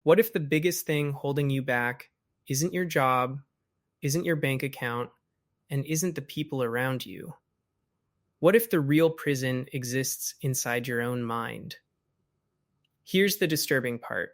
What if the biggest thing holding you back isn't your job, isn't your bank account, and isn't the people around you? What if the real prison exists inside your own mind? Here's the disturbing part.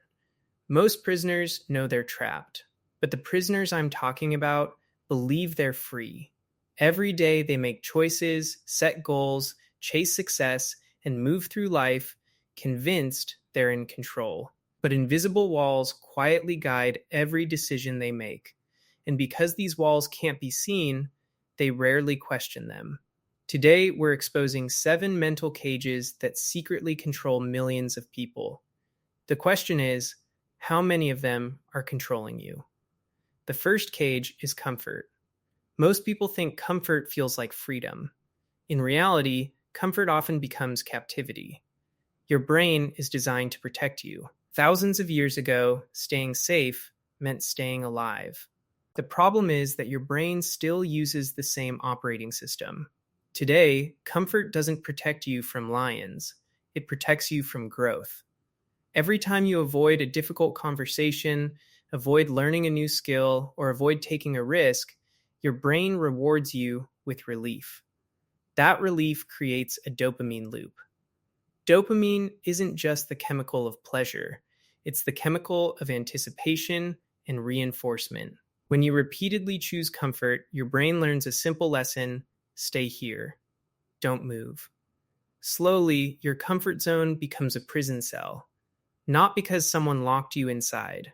Most prisoners know they're trapped, but the prisoners I'm talking about believe they're free. Every day they make choices, set goals, chase success, and move through life convinced they're in control. But invisible walls quietly guide every decision they make. And because these walls can't be seen, they rarely question them. Today, we're exposing 7 mental cages that secretly control millions of people. The question is, how many of them are controlling you? The first cage is comfort. Most people think comfort feels like freedom. In reality, comfort often becomes captivity. Your brain is designed to protect you. Thousands of years ago, staying safe meant staying alive. The problem is that your brain still uses the same operating system. Today, comfort doesn't protect you from lions, it protects you from growth. Every time you avoid a difficult conversation, avoid learning a new skill, or avoid taking a risk, your brain rewards you with relief. That relief creates a dopamine loop. Dopamine isn't just the chemical of pleasure, it's the chemical of anticipation and reinforcement. When you repeatedly choose comfort, your brain learns a simple lesson: stay here, don't move. Slowly, your comfort zone becomes a prison cell. Not because someone locked you inside,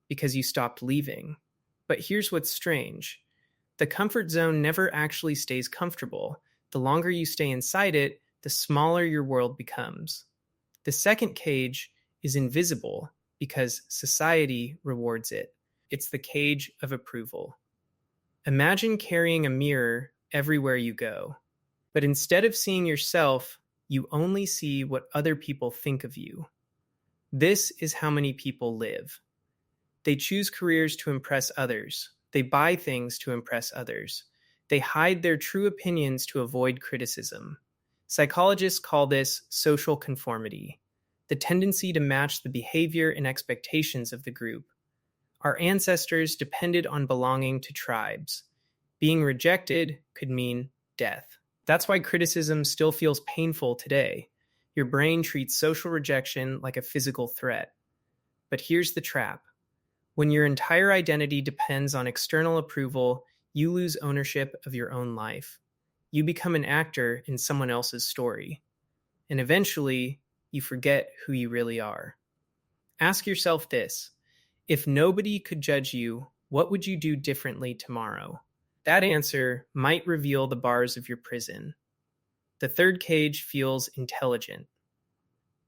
because you stopped leaving. But here's what's strange. The comfort zone never actually stays comfortable. The longer you stay inside it, the smaller your world becomes. The second cage is invisible because society rewards it. It's the cage of approval. Imagine carrying a mirror everywhere you go. But instead of seeing yourself, you only see what other people think of you. This is how many people live. They choose careers to impress others. They buy things to impress others. They hide their true opinions to avoid criticism. Psychologists call this social conformity, the tendency to match the behavior and expectations of the group. Our ancestors depended on belonging to tribes. Being rejected could mean death. That's why criticism still feels painful today. Your brain treats social rejection like a physical threat. But here's the trap. When your entire identity depends on external approval, you lose ownership of your own life. You become an actor in someone else's story. And eventually, you forget who you really are. Ask yourself this: if nobody could judge you, what would you do differently tomorrow? That answer might reveal the bars of your prison. The third cage feels intelligent,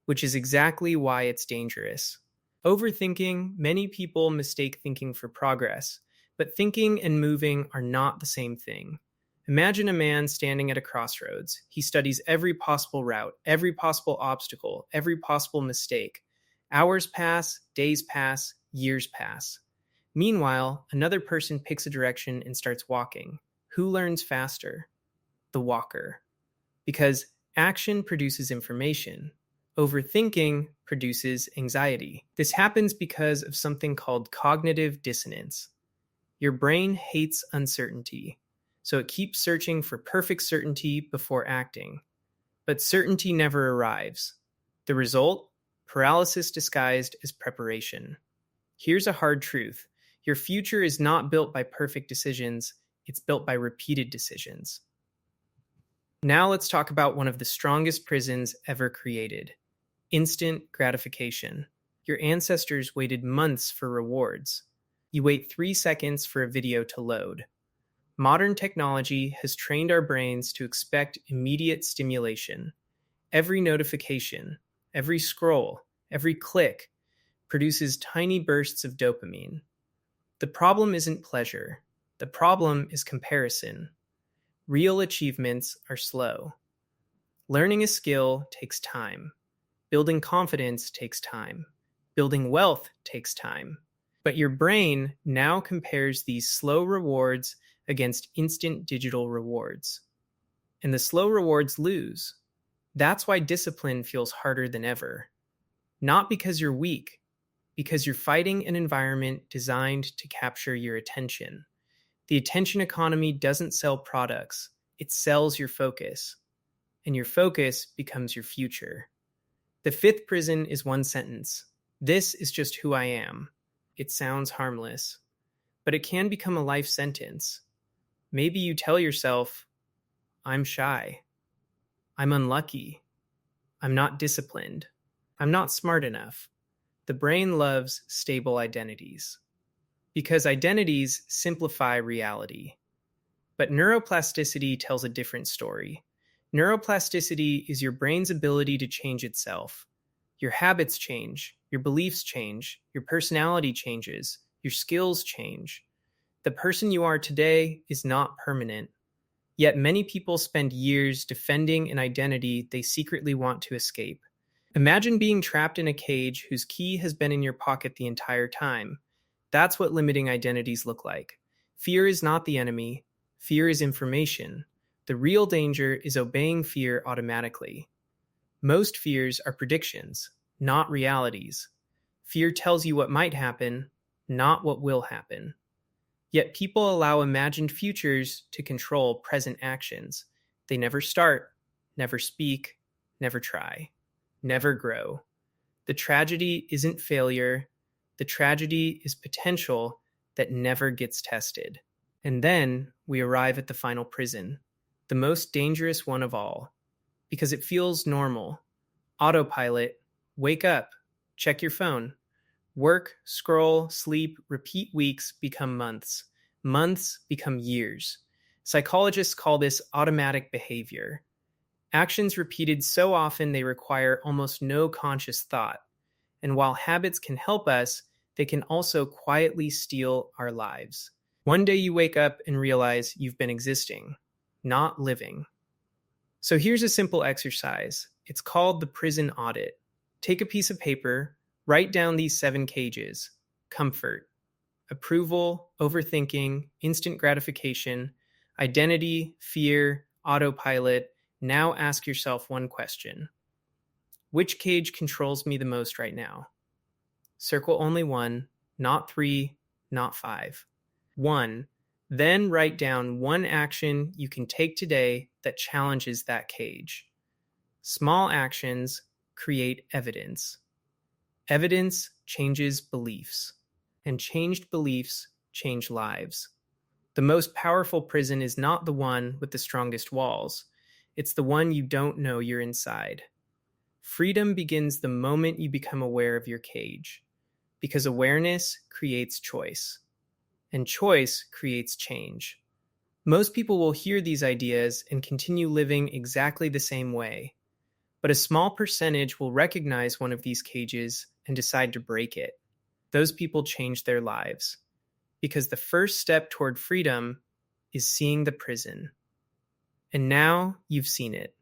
which is exactly why it's dangerous. Overthinking, many people mistake thinking for progress, but thinking and moving are not the same thing. Imagine a man standing at a crossroads. He studies every possible route, every possible obstacle, every possible mistake. Hours pass, days pass, years pass. Meanwhile, another person picks a direction and starts walking. Who learns faster? The walker. Because action produces information. Overthinking produces anxiety. This happens because of something called cognitive dissonance. Your brain hates uncertainty, so it keeps searching for perfect certainty before acting. But certainty never arrives. The result? Paralysis disguised as preparation. Here's a hard truth. Your future is not built by perfect decisions, it's built by repeated decisions. Now let's talk about one of the strongest prisons ever created: instant gratification. Your ancestors waited months for rewards. You wait 3 seconds for a video to load. Modern technology has trained our brains to expect immediate stimulation. Every notification, every scroll, every click produces tiny bursts of dopamine. The problem isn't pleasure. The problem is comparison. Real achievements are slow. Learning a skill takes time. Building confidence takes time. Building wealth takes time. But your brain now compares these slow rewards against instant digital rewards. And the slow rewards lose. That's why discipline feels harder than ever. Not because you're weak, Because you're fighting an environment designed to capture your attention. The attention economy doesn't sell products, it sells your focus, and your focus becomes your future. The fifth prison is one sentence. This is just who I am. It sounds harmless, but it can become a life sentence. Maybe you tell yourself, I'm shy. I'm unlucky. I'm not disciplined. I'm not smart enough. The brain loves stable identities because identities simplify reality. But neuroplasticity tells a different story. Neuroplasticity is your brain's ability to change itself. Your habits change, your beliefs change, your personality changes, your skills change. The person you are today is not permanent. Yet many people spend years defending an identity they secretly want to escape. Imagine being trapped in a cage whose key has been in your pocket the entire time. That's what limiting identities look like. Fear is not the enemy. Fear is information. The real danger is obeying fear automatically. Most fears are predictions, not realities. Fear tells you what might happen, not what will happen. Yet people allow imagined futures to control present actions. They never start, never speak, never try, never grow. The tragedy isn't failure. The tragedy is potential that never gets tested. And then we arrive at the final prison, the most dangerous one of all, because it feels normal. Autopilot, wake up, check your phone. Work, scroll, sleep, repeat weeks become months. Months become years. Psychologists call this automatic behavior. Actions repeated so often they require almost no conscious thought. And while habits can help us, they can also quietly steal our lives. One day you wake up and realize you've been existing, not living. So here's a simple exercise. It's called the prison audit. Take a piece of paper, write down these 7 cages: comfort, approval, overthinking, instant gratification, identity, fear, autopilot. Now ask yourself one question. Which cage controls me the most right now? Circle only one, not 3, not 5. 1. Then write down one action you can take today that challenges that cage. Small actions create evidence. Evidence changes beliefs, and changed beliefs change lives. The most powerful prison is not the one with the strongest walls. It's the one you don't know you're inside. Freedom begins the moment you become aware of your cage, because awareness creates choice, and choice creates change. Most people will hear these ideas and continue living exactly the same way, but a small percentage will recognize one of these cages and decide to break it. Those people change their lives, because the first step toward freedom is seeing the prison. And now you've seen it.